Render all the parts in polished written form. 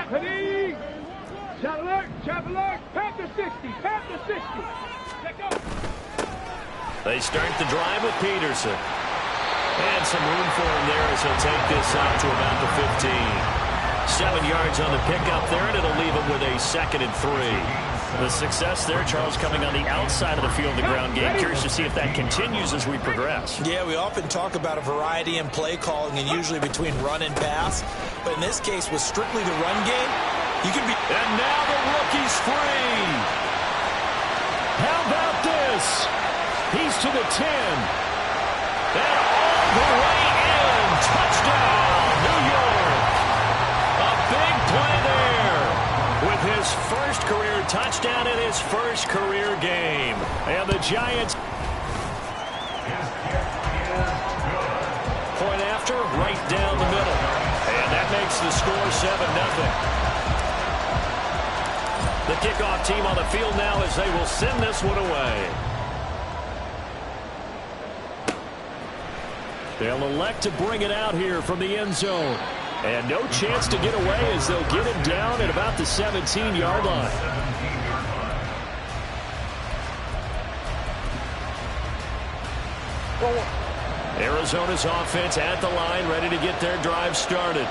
Heading. Shot alert. Shot alert. Panther 60. Panther 60. Let go. They start the drive with Peterson. And some room for him there as he'll take this out to about the 15. 7 yards on the pickup there, and it'll leave him with a 2nd and 3. The success there, Charles, coming on the outside of the field, the ground game. Curious to see if that continues as we progress. Yeah, we often talk about a variety in play calling and usually between run and pass. But in this case, with strictly the run game, you can be... And now the rookie's free. How about this? He's to the 10. And all the way in. Touchdown, New York. A big play there with his first career touchdown in his first career game. And the Giants... Point after, right down the middle. And that makes the score 7-0. The kickoff team on the field now as they will send this one away. They'll elect to bring it out here from the end zone. And no chance to get away as they'll get him down at about the 17-yard line. Arizona's offense at the line, ready to get their drive started.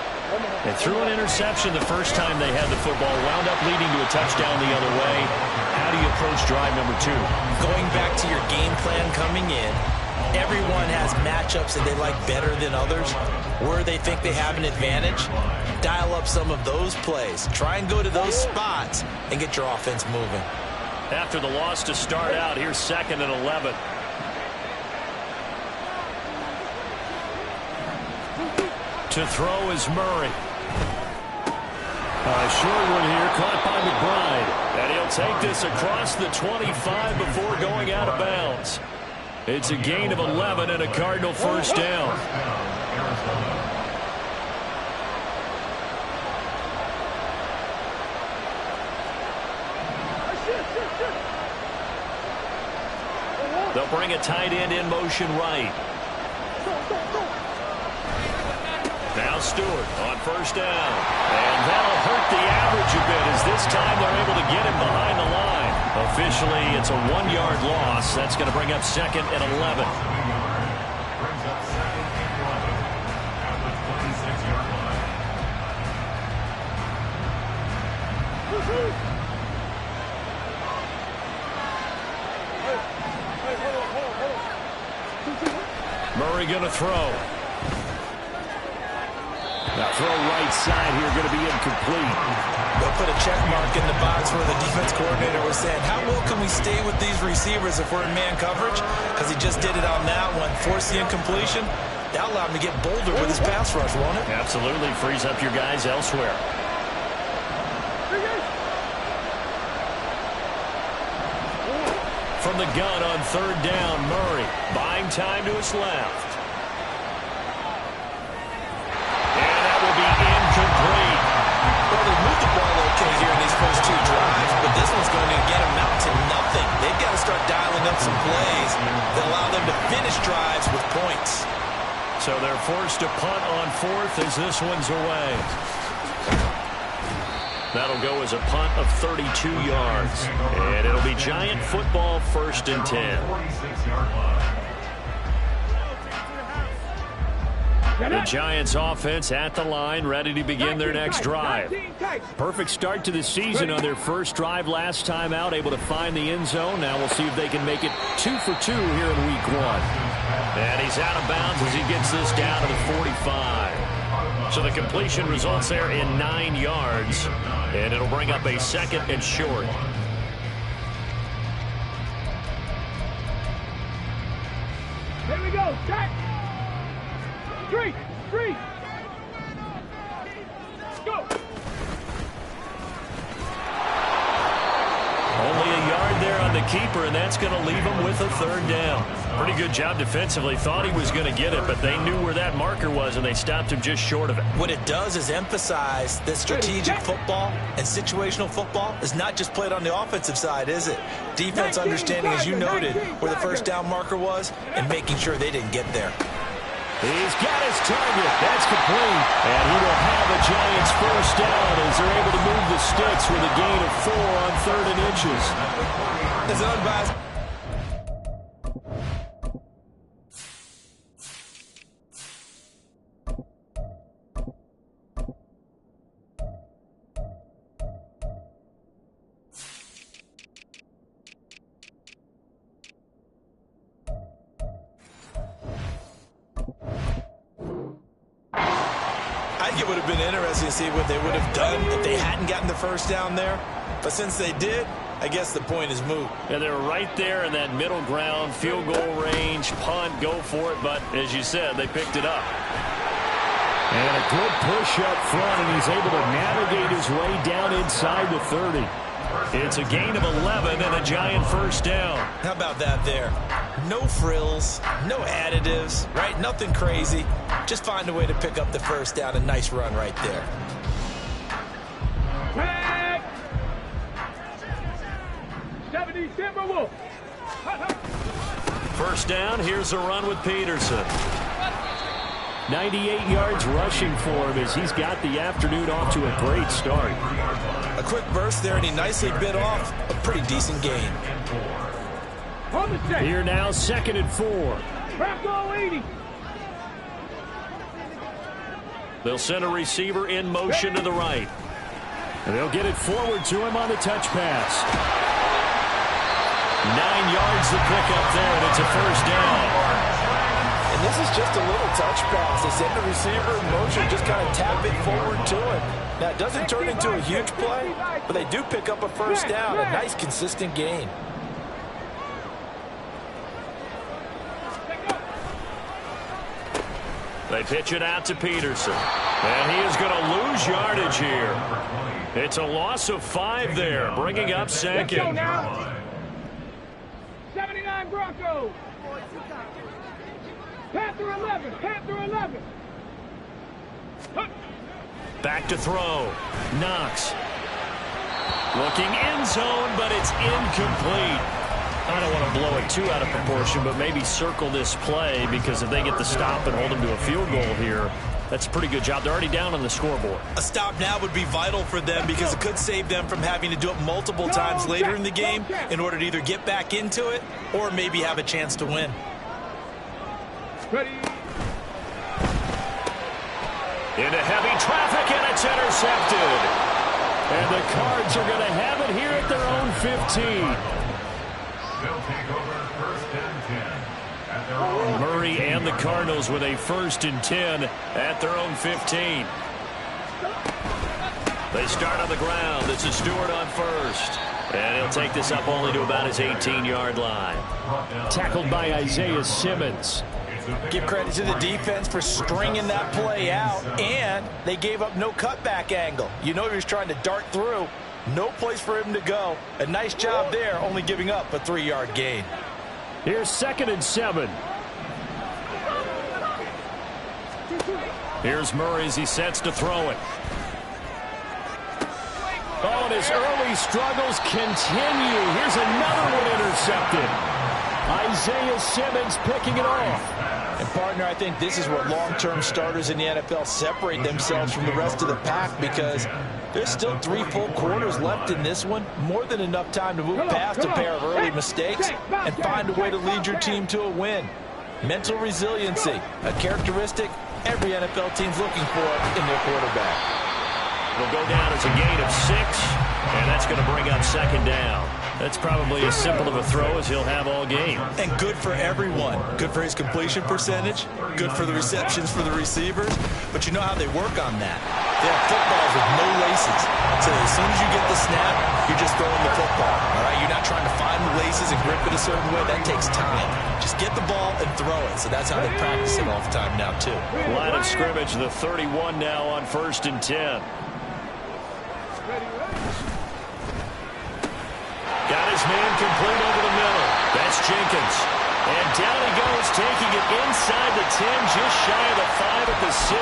They threw an interception the first time they had the football, wound up leading to a touchdown the other way. How do you approach drive number 2? Going back to your game plan coming in, everyone has matchups that they like better than others. Where they think they have an advantage, dial up some of those plays. Try and go to those spots and get your offense moving. After the loss to start out, here's 2nd and 11. To throw is Murray. A short one here, caught by McBride. And he'll take this across the 25 before going out of bounds. It's a gain of 11 and a Cardinal first down. They'll bring a tight end in motion right. Now Stewart on first down. And that'll hurt the average a bit as this time they're able to get him behind the line. Officially, it's a 1-yard loss. That's going to bring up 2nd and 11. Murray going to throw. Now throw right side here, going to be incomplete. They'll put a check mark in the box where the defense coordinator was saying, how well can we stay with these receivers if we're in man coverage? Because he just did it on that one, forced the incompletion. That allowed him to get bolder with his pass rush, won't it? Absolutely, frees up your guys elsewhere. From the gun on 3rd down, Murray buying time to his left. Incomplete. Well, they've moved the ball okay here in these first 2 drives, but this one's going to get them out to nothing. They've got to start dialing up some plays that allow them to finish drives with points. So they're forced to punt on 4th as this one's away. That'll go as a punt of 32 yards. And it'll be Giant football 1st and 10. The Giants offense at the line, ready to begin their next drive. Perfect start to the season on their first drive last time out, able to find the end zone. Now we'll see if they can make it 2 for 2 here in week 1. And he's out of bounds as he gets this down to the 45. So the completion results there in 9 yards. And it'll bring up a 2nd and short. Here we go. Jack. 3. Go. Only a yard there on the keeper, and that's going to leave him with a 3rd down. Pretty good job defensively. Thought he was going to get it, but they knew where that marker was, and they stopped him just short of it. What it does is emphasize that strategic football and situational football is not just played on the offensive side, is it? Defense understanding, as you noted, where the first down marker was and making sure they didn't get there. He's got his target. That's complete. And he will have a Giants first down as they're able to move the sticks with a gain of 4 on 3rd and inches. As an unbiased. I think it would have been interesting to see what they would have done if they hadn't gotten the first down there. But since they did, I guess the point is moot. And they're right there in that middle ground, field goal range, punt, go for it. But as you said, they picked it up. And a good push up front, and he's able to navigate his way down inside the 30. It's a gain of 11 and a Giant first down. How about that there? No frills, no additives, right? Nothing crazy. Just find a way to pick up the first down. A nice run right there. Tag! 70 Timberwolves. First down, here's a run with Peterson. 98 yards rushing for him as he's got the afternoon off to a great start. A quick burst there, and he nicely bit off a pretty decent gain. Here now, 2nd and 4. Bronco 80. They'll send a receiver in motion to the right. And they'll get it forward to him on the touch pass. 9 yards to pick up there, and it's a first down. And this is just a little touch pass. They send the receiver in motion, just kind of tap it forward to him. Now, it doesn't turn into a huge play, but they do pick up a first down. A nice, consistent gain. They pitch it out to Peterson. And he is going to lose yardage here. It's a loss of 5 there, bringing up 2nd. 79 Broncos. Panther 11. Panther 11. Back to throw. Knox. Looking end zone, but it's incomplete. I don't want to blow it too out of proportion, but maybe circle this play, because if they get the stop and hold them to a field goal here, that's a pretty good job. They're already down on the scoreboard. A stop now would be vital for them, because it could save them from having to do it multiple times later in the game in order to either get back into it or maybe have a chance to win. Ready. Into heavy traffic, and it's intercepted. And the Cards are going to have it here at their own 15. Murray and the Cardinals with a 1st and 10 at their own 15. They start on the ground. This is Stewart on first. And he'll take this up only to about his 18-yard line. Tackled by Isaiah Simmons. Give credit to the defense for stringing that play out, and they gave up no cutback angle. You know he was trying to dart through. No place for him to go. A nice job there, only giving up a 3-yard gain. Here's 2nd and 7. Here's Murray as he sets to throw it. Oh, and his early struggles continue. Here's another one intercepted. Isaiah Simmons picking it off. And, partner, I think this is where long-term starters in the NFL separate themselves from the rest of the pack, because there's still 3 full quarters left in this one. More than enough time to move past a pair of early mistakes and find a way to lead your team to a win. Mental resiliency, a characteristic every NFL team's looking for in their quarterback. It'll go down as a gain of 6, and that's going to bring up 2nd down. That's probably as simple of a throw as he'll have all game. And good for everyone. Good for his completion percentage. Good for the receptions for the receivers. But you know how they work on that. They have footballs with no laces. So as soon as you get the snap, you're just throwing the football. All right? You're not trying to find the laces and grip it a certain way. That takes time. Just get the ball and throw it. So that's how they practice it all the time now, too. Line of scrimmage, the 31 now on 1st and 10. Got his man complete over the middle. That's Jenkins. And down he goes, taking it inside the 10, just shy of the 5 at the 6.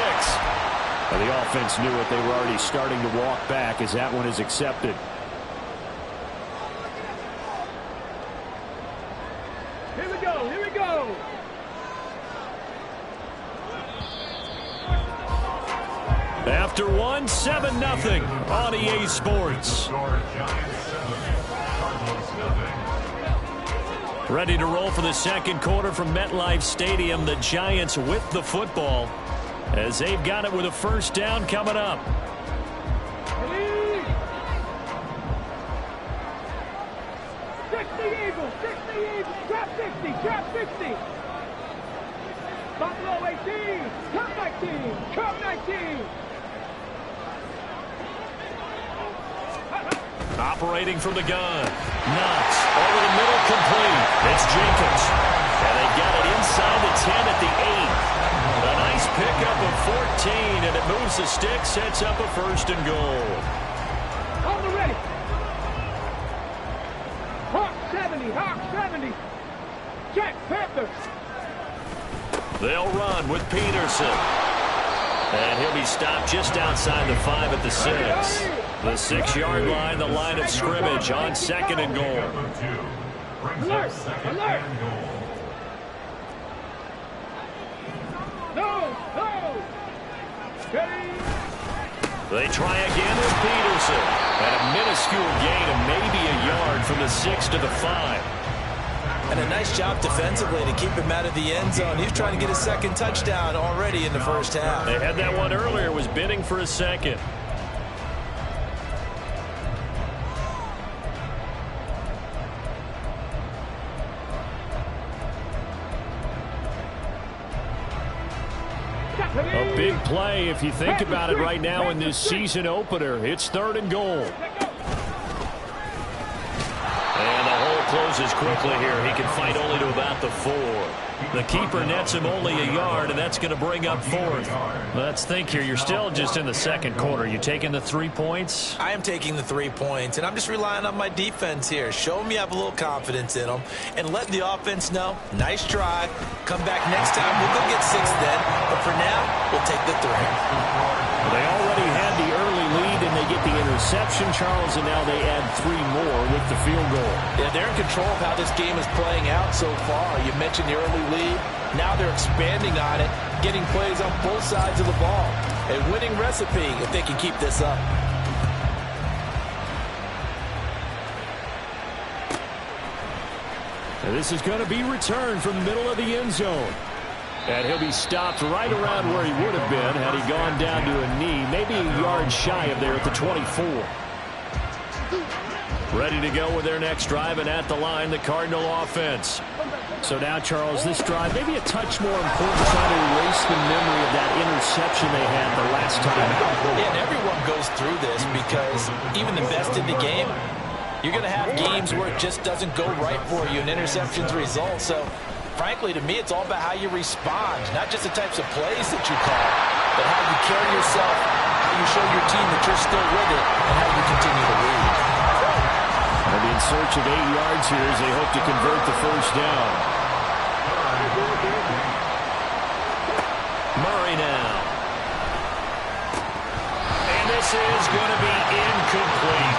And the offense knew it. They were already starting to walk back as that one is accepted. Here we go. Here we go. after one, 7-0 on EA Sports. Ready to roll for the second quarter from MetLife Stadium. The Giants with the football as they've got it with a first down coming up. 60 Eagles, trap 60. Buffalo 18, come 19. Operating from the gun. Knox over the middle, complete. It's Jenkins. And they got it inside the 10 at the 8. A nice pickup of 14, and it moves the stick, sets up a first and goal. On the ready. Hawk 70. Check, Panthers. They'll run with Peterson. And he'll be stopped just outside the 5 at the 6. The 6-yard line, the line of scrimmage on second and goal. Alert! No! Steady! They try again with Peterson. And a minuscule gain of maybe a yard from the 6 to the 5. And a nice job defensively to keep him out of the end zone. He's trying to get a second touchdown already in the first half. They had that one earlier, was bidding for a second. A big play if you think about it right now in this season opener. It's third and goal. And the hole closes quickly here. He can fight only to about the 4. The keeper nets him only a yard, and that's going to bring up fourth. Let's think here. You're still just in the second quarter. You taking the 3 points? I am taking the 3 points, and I'm just relying on my defense here. Show them you have a little confidence in them, and let the offense know, nice try. Come back next time. We'll go get 6 then, but for now, we'll take the 3. They already had the early lead, and they get the interception, Charles, and now they add 3 more with the field goal. Yeah, they're in control of how this game is playing out so far. You mentioned the early lead. Now they're expanding on it, getting plays on both sides of the ball. A winning recipe if they can keep this up. And this is going to be returned from the middle of the end zone. And he'll be stopped right around where he would have been had he gone down to a knee, maybe a yard shy of there at the 24. Ready to go with their next drive, and at the line, the Cardinal offense. So now, Charles, this drive, maybe a touch more important, trying to erase the memory of that interception they had the last time. Yeah, and everyone goes through this because even the best in the game, you're going to have games where it just doesn't go right for you, and interceptions result. So, frankly, to me, it's all about how you respond, not just the types of plays that you call, but how you carry yourself, how you show your team that you're still with it, and how you continue to lead. They'll be in search of 8 yards here as they hope to convert the first down. Murray now. And this is going to be incomplete.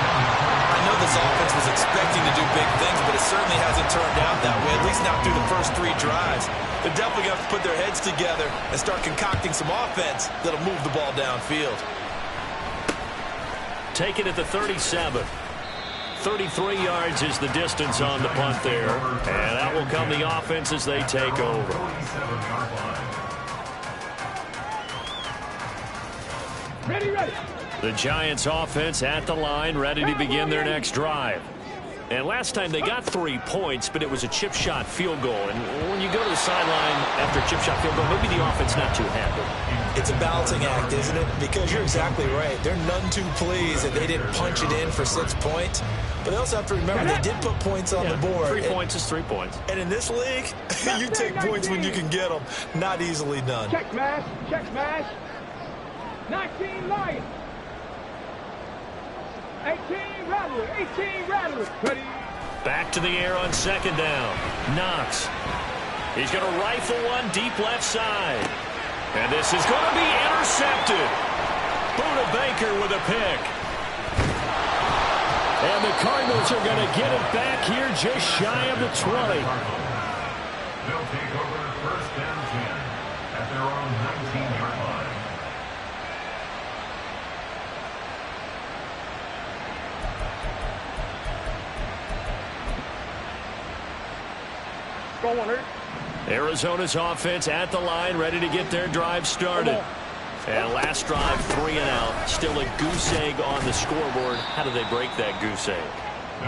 I know this offense was expecting to do big things, but it certainly hasn't turned out that way, at least not through the first 3 drives. They're definitely going to have to put their heads together and start concocting some offense that'll move the ball downfield. Take it at the 37. 33 yards is the distance on the punt there. And out will come the offense as they take over. Ready. The Giants offense at the line, ready to begin their next drive. And last time they got 3 points, but it was a chip shot field goal. And when you go to the sideline after a chip shot field goal, maybe the offense not too happy. It's a balancing act, isn't it? Because you're exactly right. They're none too pleased that they didn't punch it in for 6 points. But they also have to remember they did put points on the board. 3 points is 3 points. And in this league, you take points when you can get them. Not easily done. Check smash. 19 Lions. 18 Rattlers. Ready. Back to the air on second down. Knox. He's going to rifle one deep left side. And this is going to be intercepted. Buda Baker with a pick. And the Cardinals are going to get it back here just shy of the 20. They'll take over first and 10 at their own 19-yard line. Arizona's offense at the line, ready to get their drive started. And last drive, 3 and out. Still a goose egg on the scoreboard. How do they break that goose egg?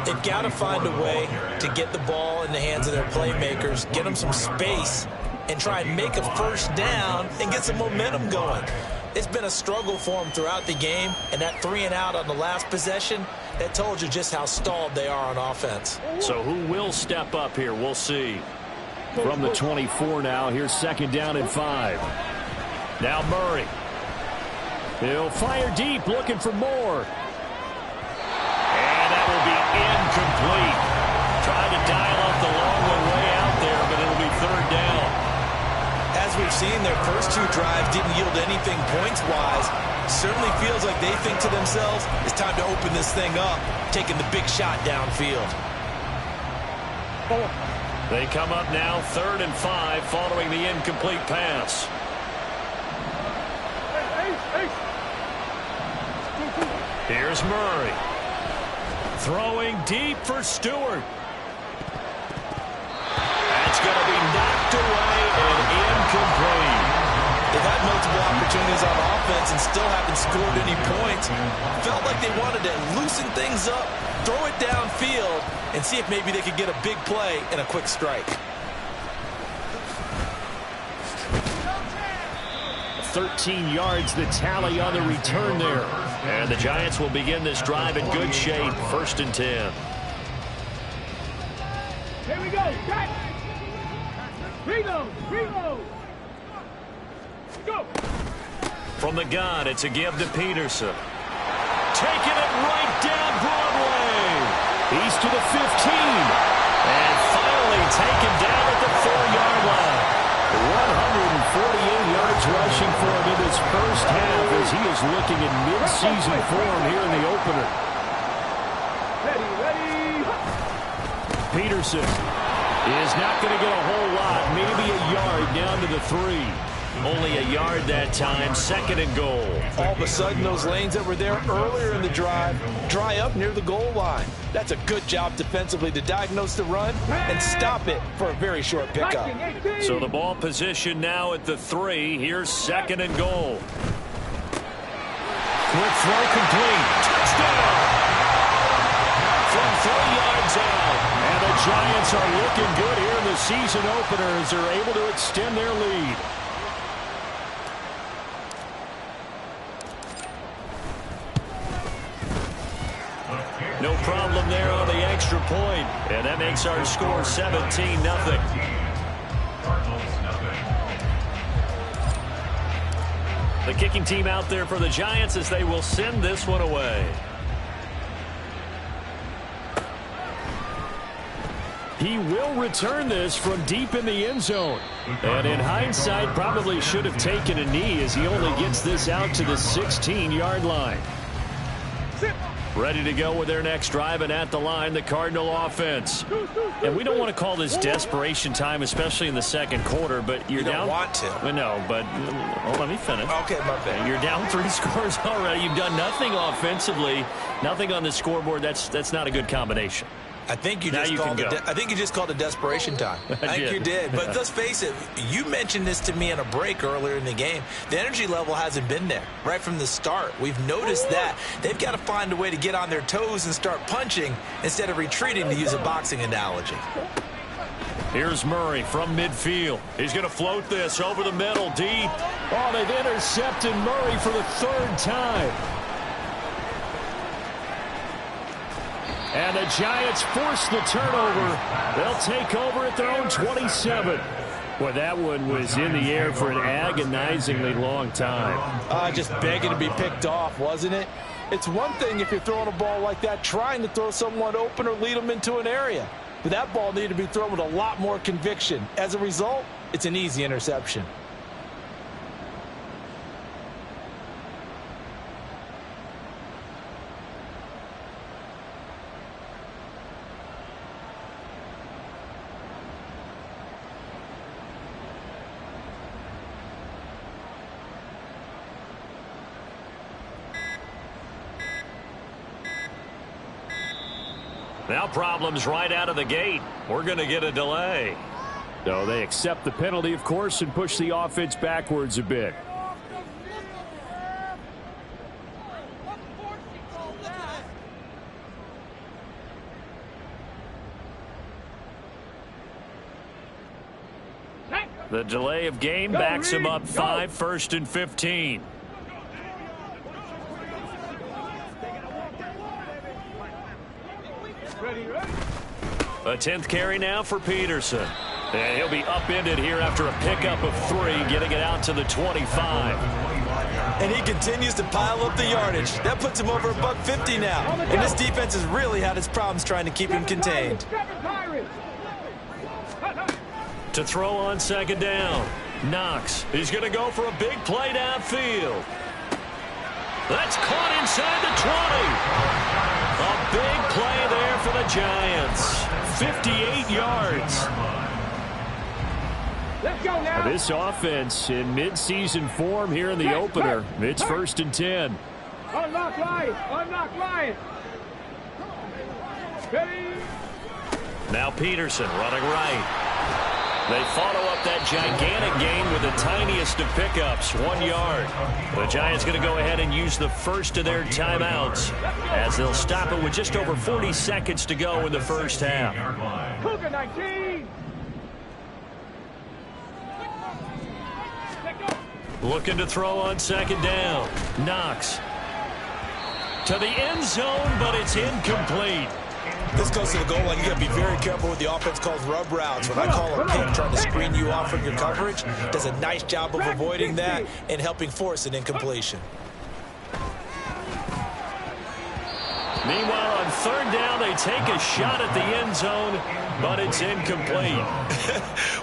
They've got to find a way to get the ball in the hands of their playmakers, get them some space, and try and make a first down and get some momentum going. It's been a struggle for them throughout the game, and that 3 and out on the last possession, that told you just how stalled they are on offense. So who will step up here? We'll see. From the 24 now, here's 2nd down and 5. Now Murray. He'll fire deep, looking for more. And that will be incomplete. Tried to dial up the long one way out there, but it'll be 3rd down. As we've seen, their first 2 drives didn't yield anything points-wise. Certainly feels like they think to themselves, it's time to open this thing up, taking the big shot downfield. They come up now 3rd and 5 following the incomplete pass. Here's Murray. Throwing deep for Stewart. That's going to be knocked away and incomplete. They've had multiple opportunities on offense and still haven't scored any points. Felt like they wanted to loosen things up, throw it downfield, and see if maybe they could get a big play and a quick strike. 13 yards the tally on the return there. And the Giants will begin this drive in good shape. 1st and 10. Here we go. Cut. Reload. Reload. Go. From the gun, it's a give to Peterson. Taking it right down Broadway. He's to the 15. And finally taken down at the 4-yard line. 148 yards rushing for him in his first half as he is looking in mid-season form here in the opener. Ready. Peterson is not going to get a whole lot, maybe a yard down to the 3. Only a yard that time, 2nd and goal. All of a sudden, those lanes that were there earlier in the drive dry up near the goal line. That's a good job defensively to diagnose the run and stop it for a very short pickup. So the ball position now at the 3. Here's 2nd and goal. Quick throw complete. Touchdown! From 3 yards out. And the Giants are looking good here in the season opener as they're able to extend their lead. No problem there on the extra point. And that makes our score 17-0. The kicking team out there for the Giants as they will send this one away. He will return this from deep in the end zone. And in hindsight, probably should have taken a knee as he only gets this out to the 16-yard line. Ready to go with their next drive, and at the line, the Cardinal offense. And we don't want to call this desperation time, especially in the 2nd quarter, but you're down. You don't want to. Well, no, but let me finish. Okay, my bad. You're down 3 scores already. You've done nothing offensively, nothing on the scoreboard. That's not a good combination. I think you Now just you called can it. go. I think you just called it desperation time. I think you did. But let's face it. You mentioned this to me in a break earlier in the game. The energy level hasn't been there right from the start. We've noticed that they've got to find a way to get on their toes and start punching instead of retreating, to use a boxing analogy. Here's Murray from midfield. He's going to float this over the middle, deep. Oh, they've intercepted Murray for the 3rd time. And the Giants force the turnover. They'll take over at their own 27. Boy, that one was in the air for an agonizingly long time. Just begging to be picked off, wasn't it? It's one thing if you're throwing a ball like that, trying to throw someone open or lead them into an area. But that ball needed to be thrown with a lot more conviction. As a result, it's an easy interception. Now problems right out of the gate. We're going to get a delay. So they accept the penalty, of course, and push the offense backwards a bit. The delay of game backs him up 5, 1st and 15. A 10th carry now for Peterson. And he'll be upended here after a pickup of 3, getting it out to the 25. And he continues to pile up the yardage. That puts him over $150 now. And this defense has really had its problems trying to keep him contained. To throw on 2nd down. Knox. He's going to go for a big play downfield. That's caught inside the 20. A big play there for the Giants. 58 yards. Let's go now. This offense in midseason form here in the opener. It's 1st and 10. Unlock line. Unlock line. Ready. Now Peterson running right. They follow up that gigantic gain with the tiniest of pickups, 1 yard. The Giants going to go ahead and use the first of their timeouts as they'll stop it with just over 40 seconds to go in the first half. Cougar 19. Looking to throw on 2nd down. Knox to the end zone, but it's incomplete. This goes to the goal line. You got to be very careful with the offense calls rub routes. When I call a pick trying to screen you off from your coverage, does a nice job of avoiding that and helping force an incompletion. Meanwhile, on 3rd down, they take a shot at the end zone, but it's incomplete.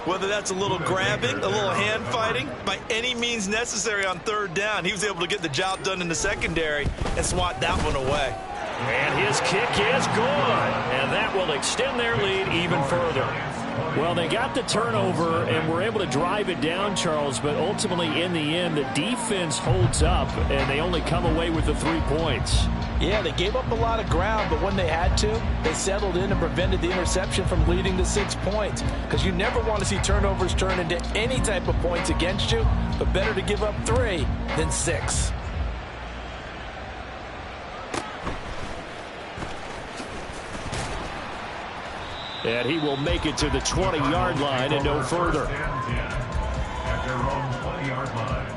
Whether that's a little grabbing, a little hand fighting, by any means necessary on 3rd down, he was able to get the job done in the secondary and swat that one away. And his kick is good. And that will extend their lead even further. Well, they got the turnover and were able to drive it down, Charles, but ultimately in the end, the defense holds up, and they only come away with the 3 points. Yeah, they gave up a lot of ground, but when they had to, they settled in and prevented the interception from leading to 6 points. Because you never want to see turnovers turn into any type of points against you, but better to give up 3 than 6. And he will make it to the 20-yard line and no further. At their own 20-yard line.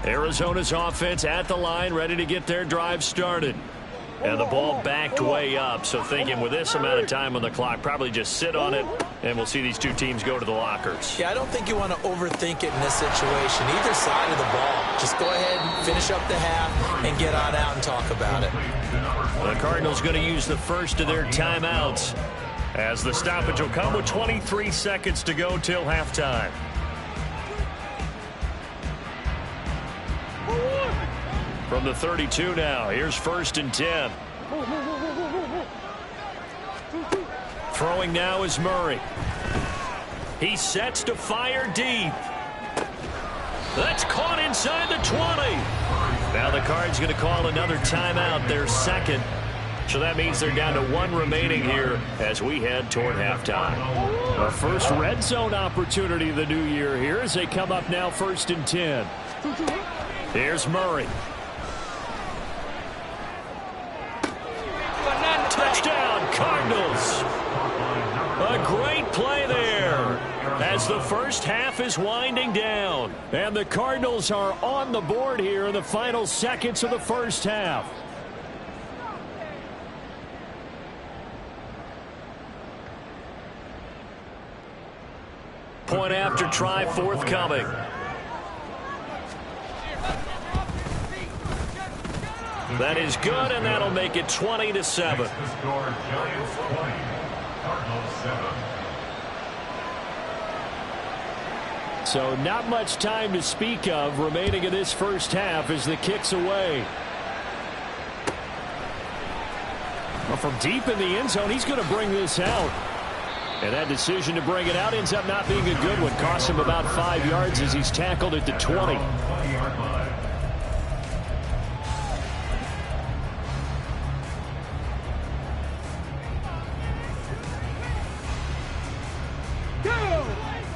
Arizona's offense at the line, ready to get their drive started. And the ball backed way up, so thinking with this amount of time on the clock, probably just sit on it, and we'll see these two teams go to the lockers. Yeah, I don't think you want to overthink it in this situation. Either side of the ball. Just go ahead and finish up the half and get on out and talk about it. The Cardinals going to use the first of their timeouts as the stoppage will come with 23 seconds to go till halftime. From the 32 now, here's 1st and 10. Throwing now is Murray. He sets to fire deep. That's caught inside the 20. Now the Cards going to call another timeout, their second. So that means they're down to 1 remaining here as we head toward halftime. Our first red zone opportunity of the new year here as they come up now 1st and 10. Here's Murray. Touchdown, Cardinals. A great play there as the first half is winding down. And the Cardinals are on the board here in the final seconds of the first half. Point after try forthcoming. That is good, and that'll make it 20-7. The score, Giants 20, Cardinals 7. So not much time to speak of remaining in this first half as the kick's away. Well, from deep in the end zone, he's going to bring this out. And that decision to bring it out ends up not being a good one. Costs him about 5 yards as he's tackled at the 20.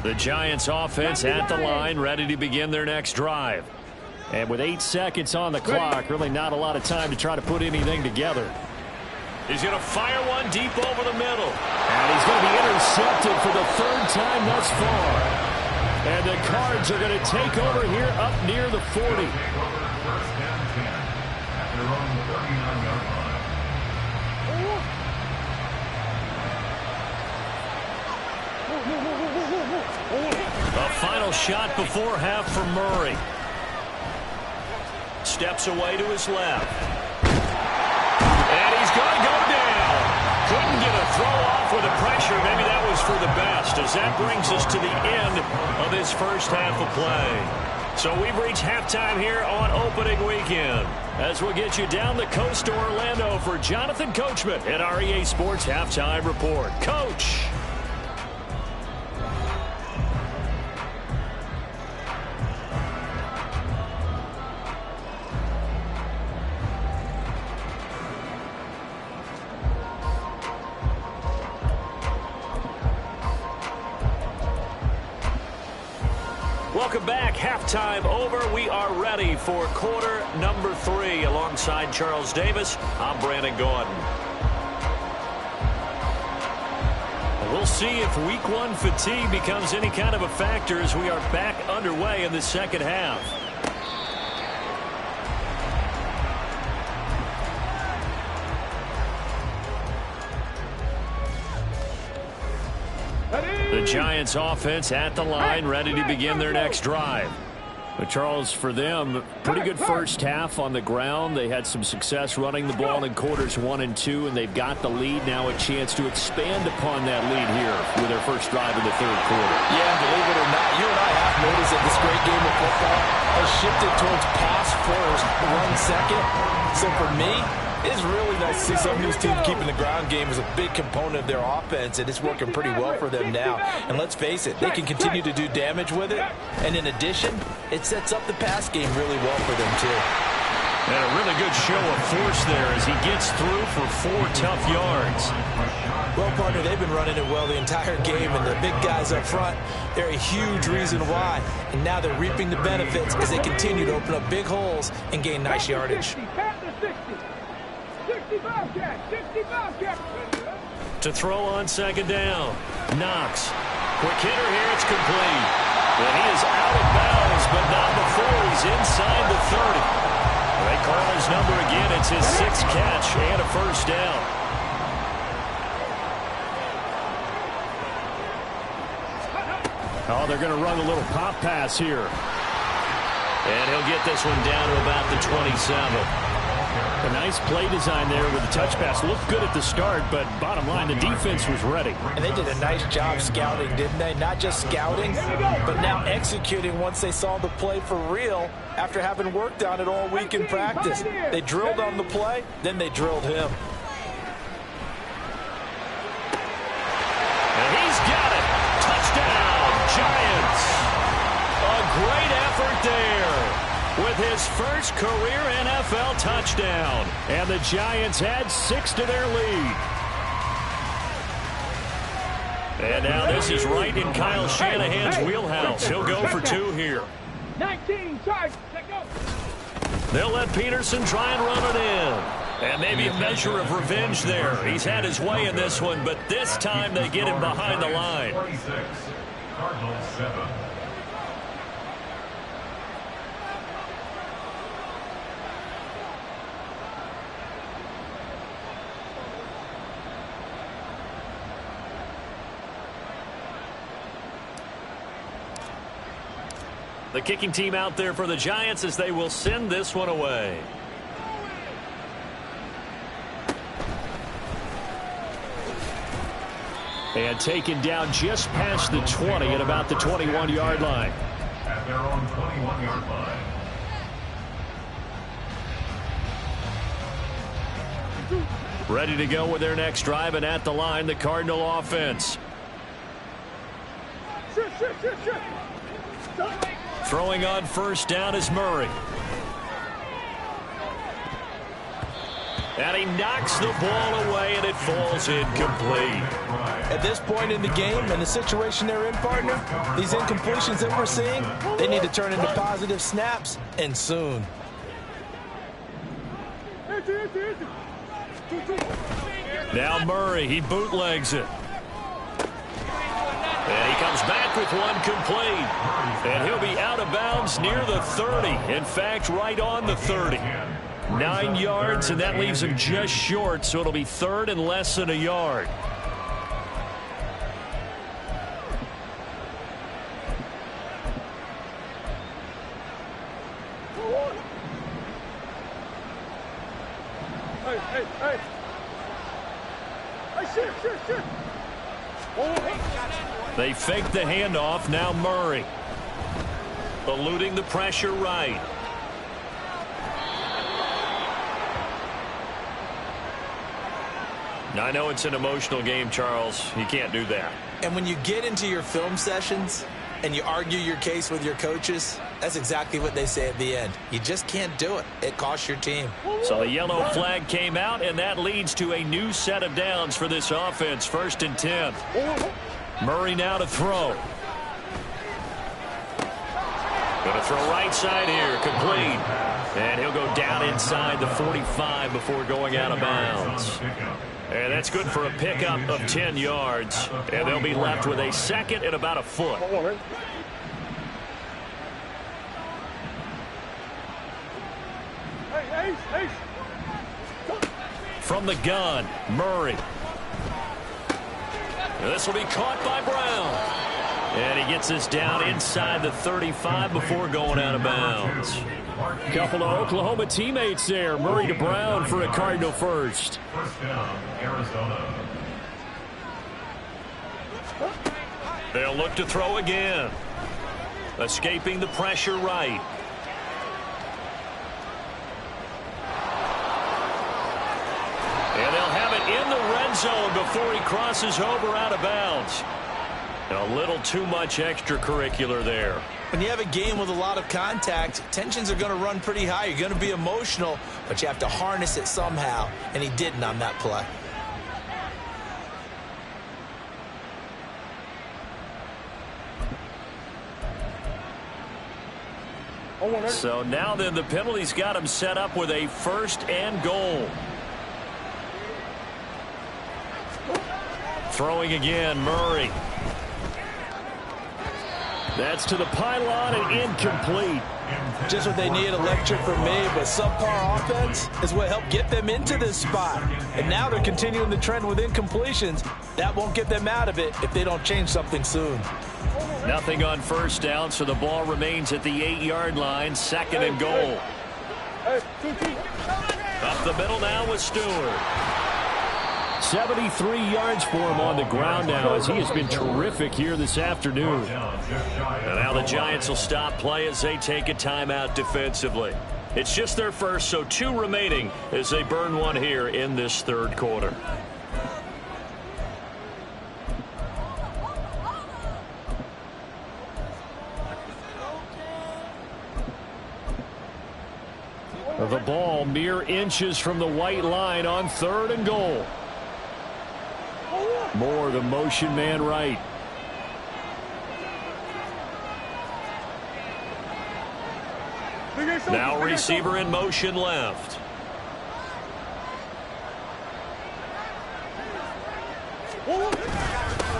The Giants offense at the line, ready to begin their next drive. And with 8 seconds on the clock, really not a lot of time to try to put anything together. He's going to fire one deep over the middle. And he's going to be intercepted for the 3rd time thus far. And the Cards are going to take over here up near the 40. A final shot before half for Murray. Steps away to his left. And he's going to go down. Couldn't get a throw off with the pressure. Maybe that was for the best, as that brings us to the end of this first half of play. So we've reached halftime here on opening weekend, as we'll get you down the coast to Orlando for Jonathan Coachman at our EA Sports Halftime Report. Coach. Welcome back. Halftime over. We are ready for quarter number 3. Alongside Charles Davis, I'm Brandon Gaudin. We'll see if week 1 fatigue becomes any kind of a factor as we are back underway in the second half. The Giants offense at the line, ready to begin their next drive. But Charles, for them, pretty good first half on the ground. They had some success running the ball in quarters 1 and 2, and they've got the lead. Now a chance to expand upon that lead here with their first drive in the 3rd quarter. Yeah, believe it or not, you and I have noticed that this great game of football has shifted towards pass first, run second. So for me, it's really nice to see some of these teams keeping the ground game as a big component of their offense, and it's working pretty well for them now. And let's face it, they can continue to do damage with it. And in addition, it sets up the pass game really well for them, too. And a really good show of force there as he gets through for 4 tough yards. Well, partner, they've been running it well the entire game, and the big guys up front, they're a huge reason why. And now they're reaping the benefits as they continue to open up big holes and gain nice yardage. To throw on second down. Knox. Quick hitter here. It's complete. And he is out of bounds, but not before he's inside the 30. They call his number again. It's his 6th catch and a first down. Oh, they're going to run a little pop pass here. And he'll get this one down to about the 27. A nice play design there with the touch pass. Looked good at the start, but bottom line, the defense was ready. And they did a nice job scouting, didn't they? Not just scouting, but now executing once they saw the play for real after having worked on it all week in practice. They drilled on the play, then they drilled him. And he's got it. Touchdown, Giants. A great effort there with his first career NFL touchdown. And the Giants add 6 to their lead. And now this is right in Kyle Shanahan's wheelhouse. He'll go for 2 here. 19, charge, let go. They'll let Peterson try and run it in. And maybe a measure of revenge there. He's had his way in this one, but this time they get him behind the line. 46, Cardinals 7. The kicking team out there for the Giants as they will send this one away. And taken down just past the 20 at about the 21-yard line. At their own 21-yard line. Ready to go with their next drive, and at the line, the Cardinal offense. Throwing on first down is Murray. And he knocks the ball away, and it falls incomplete. At this point in the game and the situation they're in, partner, these incompletions that we're seeing, they need to turn into positive snaps, and soon. Now Murray, he bootlegs it. And he comes back with one complete. And he'll be out of bounds near the 30. In fact, right on the 30. 9 yards, and that leaves him just short, so it'll be third and less than a yard. They fake the handoff. Now Murray. Eluding the pressure right. Now, I know it's an emotional game, Charles. You can't do that. And when you get into your film sessions and you argue your case with your coaches, that's exactly what they say at the end. You just can't do it. It costs your team. So the yellow flag came out, and that leads to a new set of downs for this offense. 1st and 10. Murray now to throw. Going to throw right side here. Complete. And he'll go down inside the 45 before going out of bounds. And that's good for a pickup of 10 yards. And they'll be left with a second and about a foot. From the gun, Murray. This will be caught by Brown. And he gets us down inside the 35 before going out of bounds. Couple of Oklahoma teammates there. Murray to Brown for a Cardinal first. First down, Arizona. They'll look to throw again. Escaping the pressure right. And they'll have it in the red zone before he crosses over out of bounds. A little too much extracurricular there. When you have a game with a lot of contact, tensions are going to run pretty high. You're going to be emotional, but you have to harness it somehow, and he didn't on that play. So now then the penalty's got him set up with a 1st and goal. Throwing again, Murray. That's to the pylon and incomplete. Just what they need, electric for me, but subpar offense is what helped get them into this spot. And now they're continuing the trend with incompletions. That won't get them out of it if they don't change something soon. Nothing on first down, so the ball remains at the 8-yard line, 2nd and goal. Up the middle now with Stewart. 73 yards for him on the ground now as he has been terrific here this afternoon. And now the Giants will stop play as they take a timeout defensively. It's just their first, so 2 remaining as they burn one here in this 3rd quarter. The ball mere inches from the white line on 3rd and goal. Moore, the motion man right. Now receiver in motion left.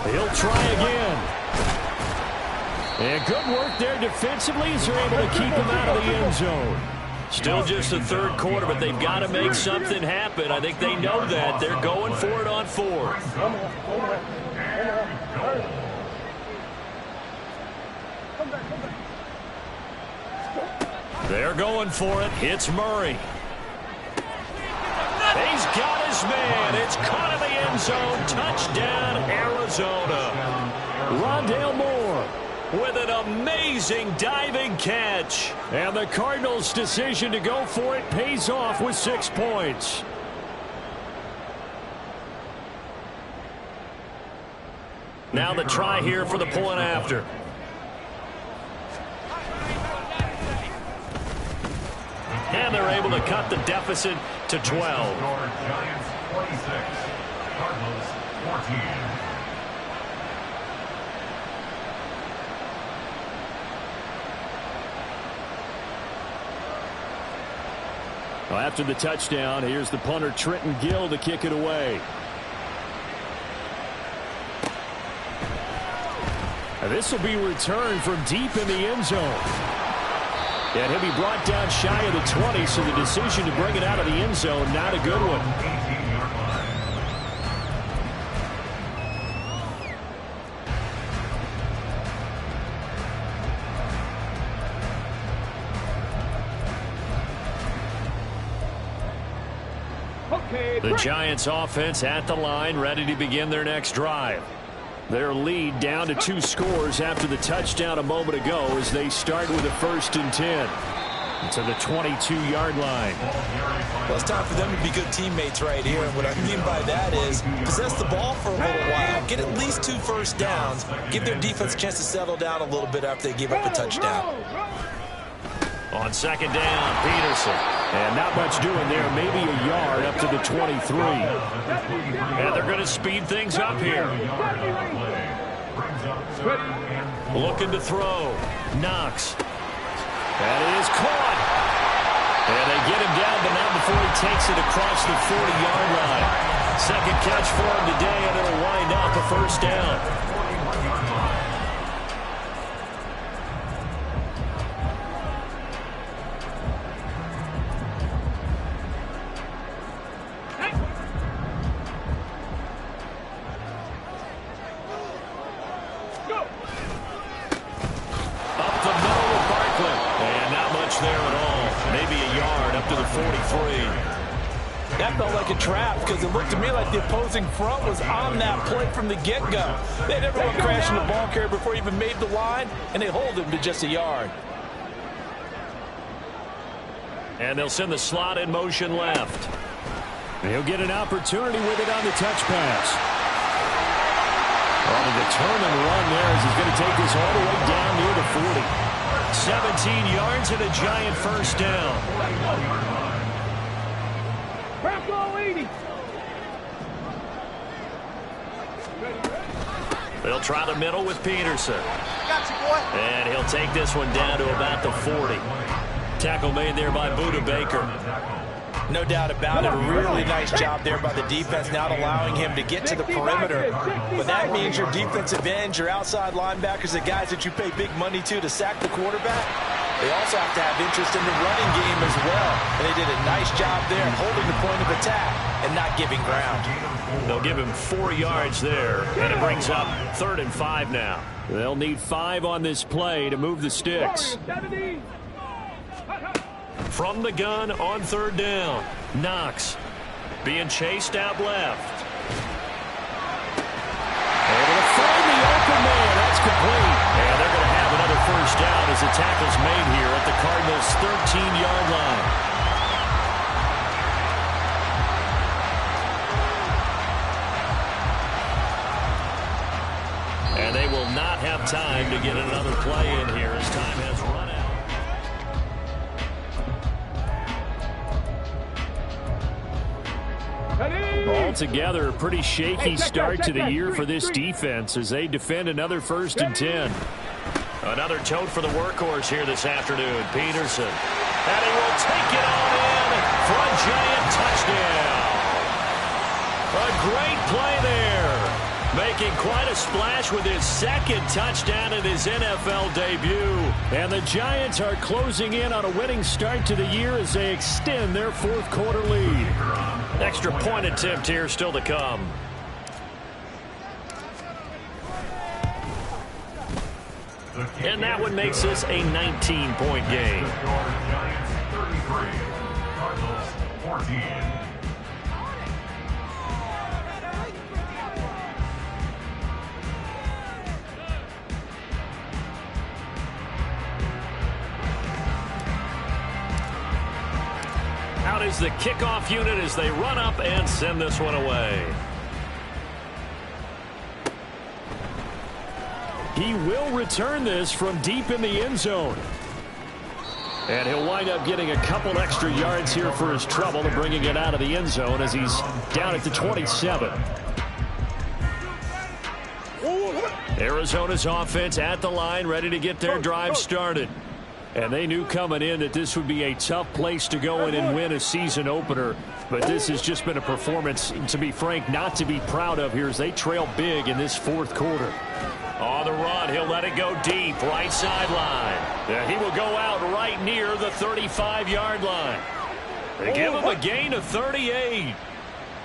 He'll try again. And good work there defensively as they're able to keep him out of the end zone. Still just the 3rd quarter, but they've got to make something happen. I think they know that. They're going for it on 4th. They're going for it. It's Murray. He's got his man. It's caught in the end zone. Touchdown, Arizona. Rondale Moore with an amazing diving catch. And the Cardinals' decision to go for it pays off with 6 points. Now the try here for the point after. And they're able to cut the deficit to 12. Giants 26, Cardinals 14. Well, after the touchdown, here's the punter Trenton Gill to kick it away. And this will be returned from deep in the end zone. And he'll be brought down shy of the 20, so the decision to bring it out of the end zone, not a good one. 18-yard line. Okay, The Giants offense at the line, ready to begin their next drive. Their lead down to 2 scores after the touchdown a moment ago as they start with a 1st and 10. To the 22-yard line. Well, it's time for them to be good teammates right here. And what I mean by that is possess the ball for a little while. Get at least 2 first downs. Give their defense a chance to settle down a little bit after they give up a touchdown. On 2nd down, Peterson. And not much doing there. Maybe a yard up to the 23. And they're going to speed things up here. Looking to throw. Knox. That is caught. And they get him down, but not before he takes it across the 40-yard line. 2nd catch for him today, and it'll wind up a 1st down. That felt like a trap because it looked to me like the opposing front was on that play from the get-go. They had everyone crashing the ball carrier before he even made the line, and they hold him to just a yard. And they'll send the slot in motion left. He'll get an opportunity with it on the touch pass. On a determined run there as he's going to take this all the way down near the 40. 17 yards and a Giant 1st down. Bronco 80. They'll try the middle with Peterson. Got you, boy. And he'll take this one down to about the 40. Tackle made there by Budda Baker. No doubt about it. A really nice job there by the defense, not allowing him to get to the perimeter. But that means your defensive ends, your outside linebackers, the guys that you pay big money to sack the quarterback, they also have to have interest in the running game as well. And they did a nice job there holding the point of attack and not giving ground. They'll give him 4 yards there, and it brings up 3rd and 5 now. They'll need 5 on this play to move the sticks. From the gun on 3rd down, Knox being chased out left. Able to find the open man. That's complete. And they're going to have another 1st down as the tackle's made here at the Cardinals' 13-yard line. And they will not have time to get another play in here as time has run out. Altogether, a pretty shaky start to the year for this defense as they defend another 1st and 10. Another tote for the workhorse here this afternoon, Peterson. And he will take it on in for a Giant touchdown. A great play there. Making quite a splash with his 2nd touchdown in his NFL debut. And the Giants are closing in on a winning start to the year as they extend their 4th quarter lead. Extra point attempt here still to come. And that one makes this a 19-point game. Giants 33, Cardinals 14. Out is the kickoff unit as they run up and send this one away. He will return this from deep in the end zone. And he'll wind up getting a couple extra yards here for his trouble and bringing it out of the end zone as he's down at the 27. Arizona's offense at the line, ready to get their drive started. And they knew coming in that this would be a tough place to go in and win a season opener. But this has just been a performance, to be frank, not to be proud of here as they trail big in this fourth quarter. On the run, he'll let it go deep, right sideline. And he will go out right near the 35-yard line. They give him a gain of 38.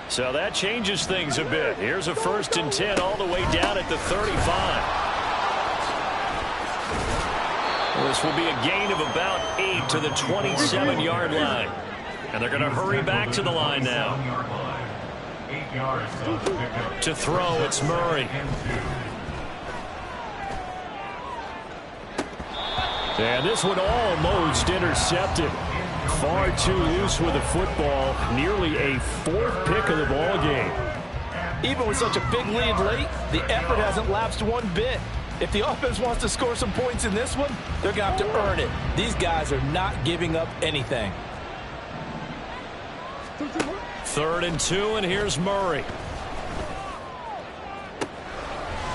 So that changes things a bit. Here's a 1st and 10 all the way down at the 35. This will be a gain of about 8 to the 27-yard line. And they're going to hurry back to the line now. 8 yards to throw, it's Murray. And this one almost intercepted. Far too loose with the football. Nearly a 4th pick of the ball game. Even with such a big lead late, the effort hasn't lapsed one bit. If the offense wants to score some points in this one, they're going to have to earn it. These guys are not giving up anything. 3rd and 2, and here's Murray.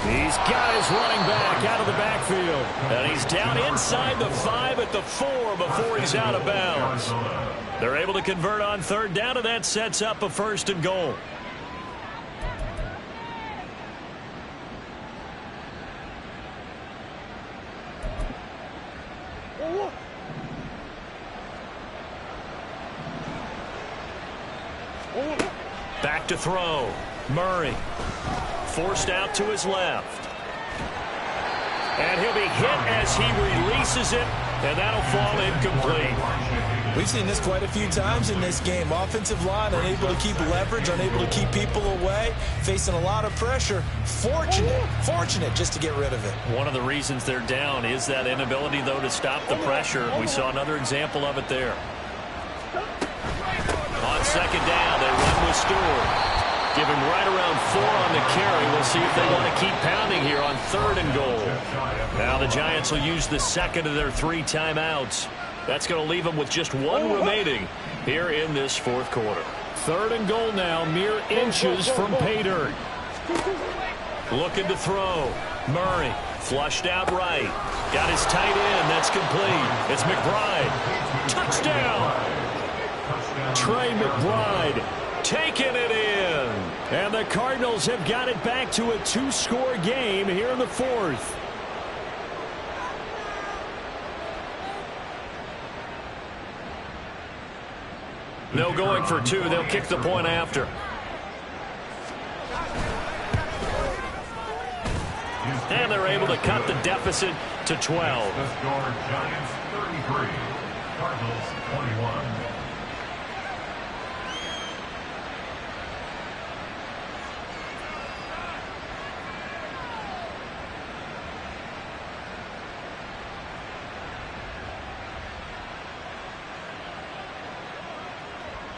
He's got his running back out of the backfield. And he's down inside the 5 at the 4 before he's out of bounds. They're able to convert on 3rd down, and that sets up a 1st and goal. Back to throw. Murray. Forced out to his left. And he'll be hit as he releases it, and that'll fall incomplete. We've seen this quite a few times in this game. Offensive line unable to keep leverage, unable to keep people away, facing a lot of pressure. Fortunate just to get rid of it. One of the reasons they're down is that inability, though, to stop the pressure. We saw another example of it there. On 2nd down, they run with Stewart. Give him right around 4 on the carry. We'll see if they want to keep pounding here on 3rd and goal. Now the Giants will use the 2nd of their 3 timeouts. That's going to leave them with just 1 remaining here in this 4th quarter. 3rd and goal now, mere inches from pay dirt. Looking to throw. Murray flushed out right. Got his tight end. That's complete. It's McBride. Touchdown! Trey McBride taking it in. And the Cardinals have got it back to a 2-score game here in the 4th. No going for 2. They'll kick the point after. And they're able to cut the deficit to 12. The score, Giants 33, Cardinals 21.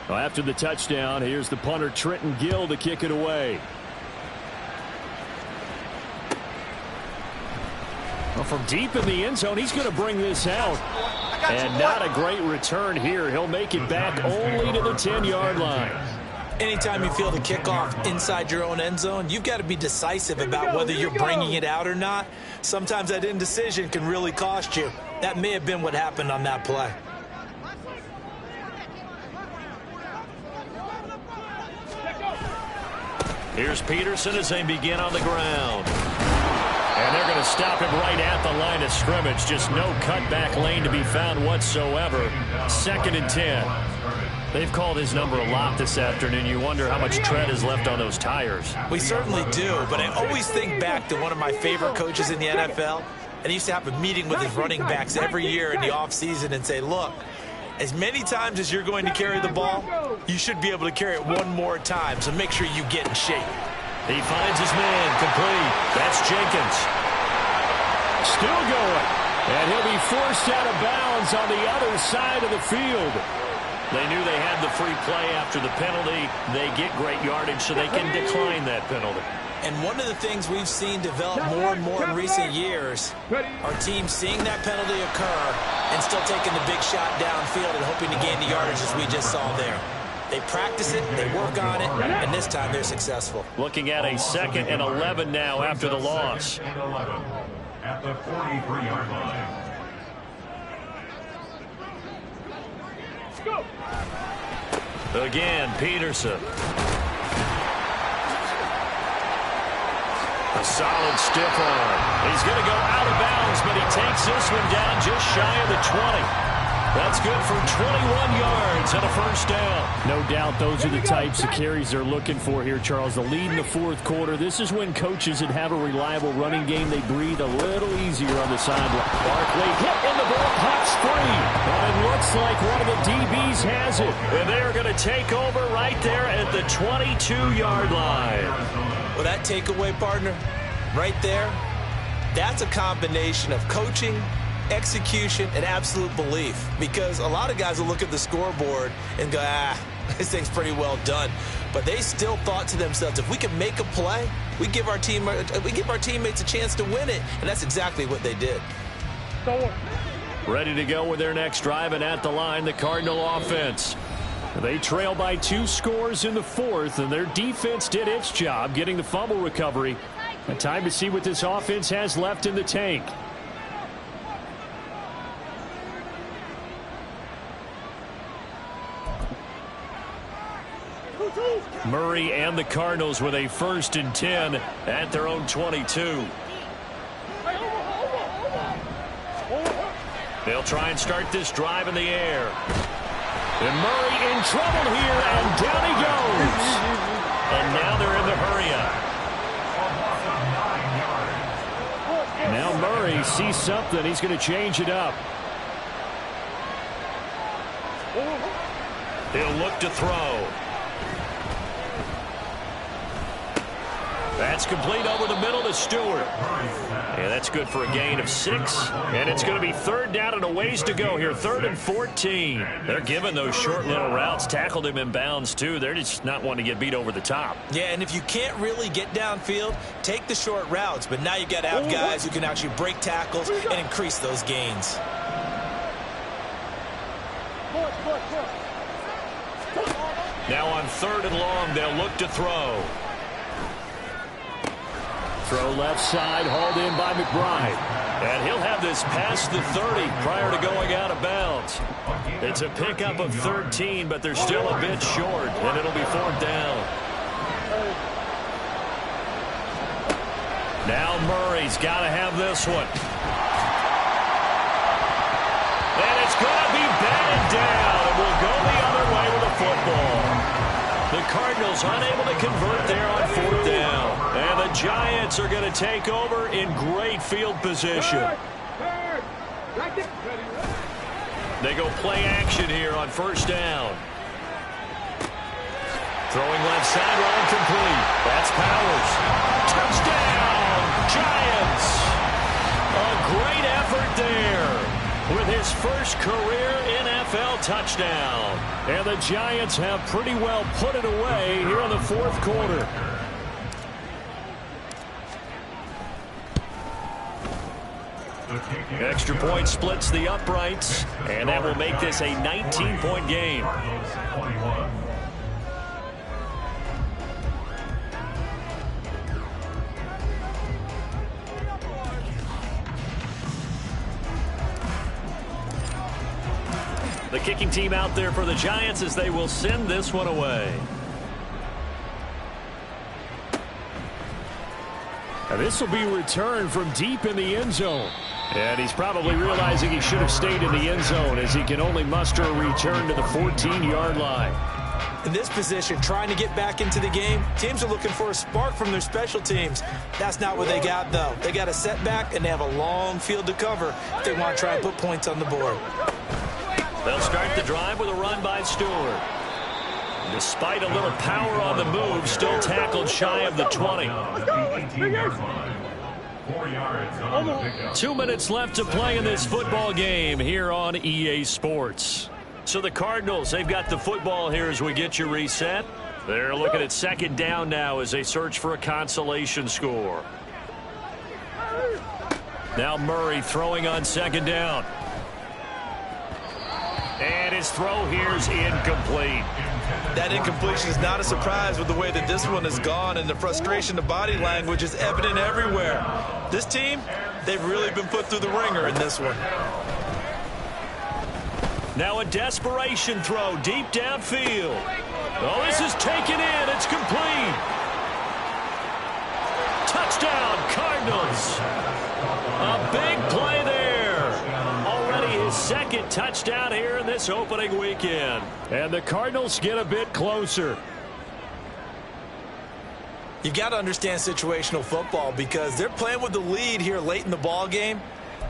Well, after the touchdown, here's the punter Trenton Gill to kick it away. Well, from deep in the end zone, he's going to bring this out. And not a great return here. He'll make it back only to the 10-yard line. Anytime you feel the kickoff inside your own end zone, you've got to be decisive about whether you're bringing it out or not. Sometimes that indecision can really cost you. That may have been what happened on that play. Here's Peterson as they begin on the ground. And they're going to stop him right at the line of scrimmage. Just no cutback lane to be found whatsoever. 2nd and 10. They've called his number a lot this afternoon. You wonder how much tread is left on those tires. We certainly do, but I always think back to one of my favorite coaches in the NFL. And he used to have a meeting with his running backs every year in the offseason and say, look, as many times as you're going to carry the ball, you should be able to carry it 1 more time, so make sure you get in shape. He finds his man, complete. That's Jenkins. Still going. And he'll be forced out of bounds on the other side of the field. They knew they had the free play after the penalty. They get great yardage, so they can decline that penalty. And one of the things we've seen develop more and more in recent years are teams seeing that penalty occur and still taking the big shot downfield and hoping to gain the yardage as we just saw there. They practice it, they work on it, and this time they're successful. Looking at a 2nd and 11 now after the loss. 2nd and 11 at the 43-yard line. Again, Peterson. A solid stiff arm. He's going to go out of bounds, but he takes this one down just shy of the 20. That's good for 21 yards and a first down. No doubt those are the types of carries they're looking for here, Charles. The lead in the 4th quarter. This is when coaches that have a reliable running game, they breathe a little easier on the sideline. Barkley hit in the ball, pops free. And it looks like one of the DBs has it. And they're going to take over right there at the 22-yard line. Well, that takeaway, partner, right there, that's a combination of coaching, execution, and absolute belief. Because a lot of guys will look at the scoreboard and go, this thing's pretty well done. But they still thought to themselves, if we can make a play, we give our teammates a chance to win it. And that's exactly what they did. Ready to go with their next drive, and at the line, the Cardinal offense. They trail by 2 scores in the 4th, and their defense did its job getting the fumble recovery. A time to see what this offense has left in the tank. Murray and the Cardinals with a 1st and 10 at their own 22. They'll try and start this drive in the air. And Murray in trouble here, and down he goes. And now they're in the hurry-up. Now Murray sees something. He's going to change it up. He'll look to throw. That's complete over the middle to Stewart. And that's good for a gain of 6. And it's going to be 3rd down and a ways to go here. 3rd and 14. They're giving those short little routes. Tackled him in bounds, too. They're just not wanting to get beat over the top. Yeah, and if you can't really get downfield, take the short routes. But now you've got to have guys who can actually break tackles and increase those gains. Now on 3rd and long, they'll look to throw. Throw left side, hauled in by McBride. And he'll have this past the 30 prior to going out of bounds. It's a pickup of 13, but they're still a bit short, and it'll be 4th down. Now Murray's got to have this one. And it's going to be batted down, and we'll go the other way with the football. The Cardinals unable to convert there on 4th down. And the Giants are going to take over in great field position. They go play action here on 1st down. Throwing left sideline complete. That's Powers. Touchdown, Giants. A great effort there with his first career NFL touchdown. And the Giants have pretty well put it away here in the 4th quarter. Extra point splits the uprights, and that will make this a 19-point game. The kicking team out there for the Giants as they will send this one away. And this will be returned from deep in the end zone. And he's probably realizing he should have stayed in the end zone as he can only muster a return to the 14-yard line. In this position, trying to get back into the game, teams are looking for a spark from their special teams. That's not what they got, though. They got a setback, and they have a long field to cover if they want to try and put points on the board. They'll start the drive with a run by Stewart. Despite a little power on the move, still tackled shy of the 20. 4 yards on the pickup. 2 minutes left to play in this football game here on EA Sports. So the Cardinals, they've got the football here as we get you reset. They're looking at second down now as they search for a consolation score. Now Murray throwing on second down. And his throw here is incomplete. That incompletion is not a surprise with the way that this one has gone, and the frustration, the body language is evident everywhere. This team, they've really been put through the ringer in this one. Now a desperation throw deep downfield. Oh, this is taken in. It's complete. Touchdown, Cardinals. A big play there. Already his second touchdown here in this opening weekend. And the Cardinals get a bit closer. You've got to understand situational football because they're playing with the lead here late in the ball game.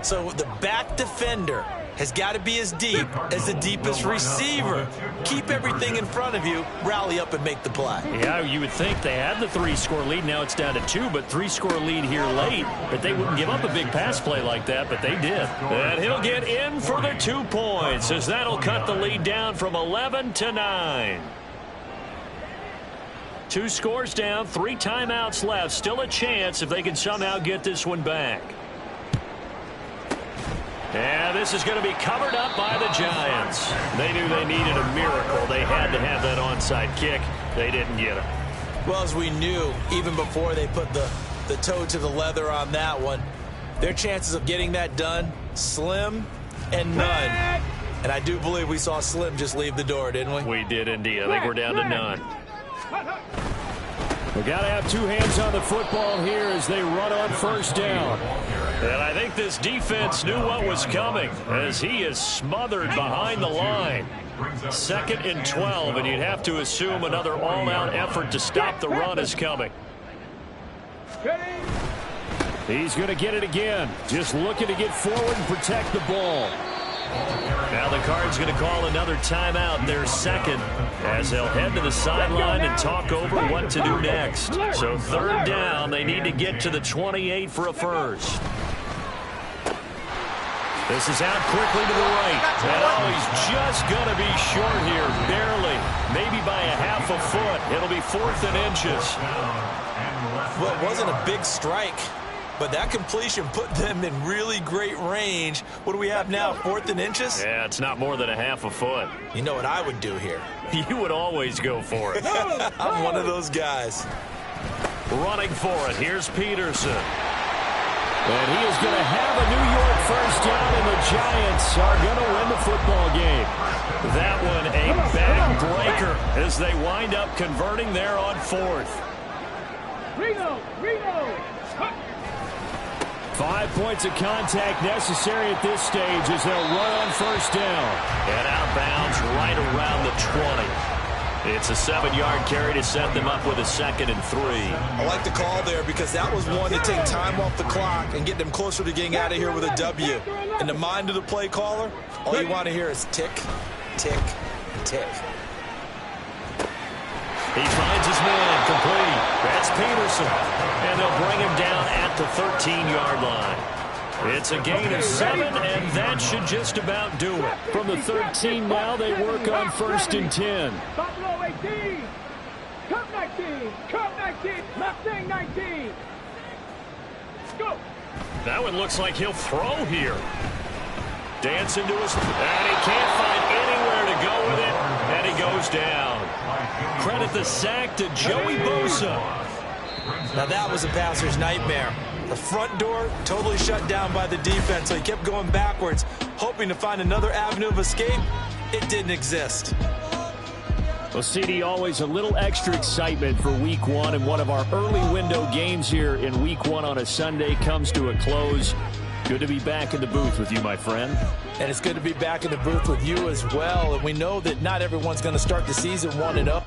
So the back defender has got to be as deep as the deepest receiver. Keep everything in front of you, rally up and make the play. Yeah, you would think they had the 3-score lead. Now it's down to 2, but 3-score lead here late. But they wouldn't give up a big pass play like that, but they did. And he'll get in for the 2 points as that'll cut the lead down from 11 to 9. 2 scores down, 3 timeouts left. Still a chance if they can somehow get this one back. And this is going to be covered up by the Giants. They knew they needed a miracle. They had to have that onside kick. They didn't get it. Well, as we knew, even before they put the toe to the leather on that one, their chances of getting that done, slim and none. And I do believe we saw Slim just leave the door, didn't we? We did indeed. I think we're down to none. We got to have 2 hands on the football here as they run on first down. And I think this defense knew what was coming as he is smothered behind the line. 2nd and 12, and you'd have to assume another all-out effort to stop the run is coming. He's going to get it again. Just looking to get forward and protect the ball. Now the Cards going to call another timeout, their second, as they'll head to the sideline and talk over what to do next. So 3rd down, they need to get to the 28 for a first. This is out quickly to the right. And oh, he's just going to be short here, barely. Maybe by a half a foot. It'll be 4th and inches. Well, it wasn't a big strike, but that completion put them in really great range. What do we have now, 4th and inches? Yeah, it's not more than a half a foot. You know what I would do here? You would always go for it. I'm one of those guys. Running for it, here's Peterson. And he is going to have a New York first down, and the Giants are going to win the football game. That one a backbreaker as they wind up converting there on 4th. Reno! 5 points of contact necessary at this stage as they'll run on first down. And outbounds right around the 20. It's a 7-yard carry to set them up with a 2nd and 3. I like the call there because that was one to take time off the clock and get them closer to getting out of here with a W. In the mind of the play caller, all you want to hear is tick, tick, tick. He finds his man complete. That's Peterson. And they'll bring him down at the 13-yard line. It's a gain of 7, and that should just about do it. From the 13 now, they work on 1st and 10. Buffalo 18. Cup 19. Cup 19. Mustang 19. Go. That one looks like he'll throw here. Dancing to his... And he can't find anywhere to go with it. And he goes down. Credit the sack to Joey Bosa. Now that was a passer's nightmare. The front door totally shut down by the defense, so he kept going backwards, hoping to find another avenue of escape. It didn't exist. Well, CD, always a little extra excitement for Week 1, and one of our early window games here in Week 1 on a Sunday comes to a close. Good to be back in the booth with you, my friend. And it's good to be back in the booth with you as well. And we know that not everyone's going to start the season 1-0.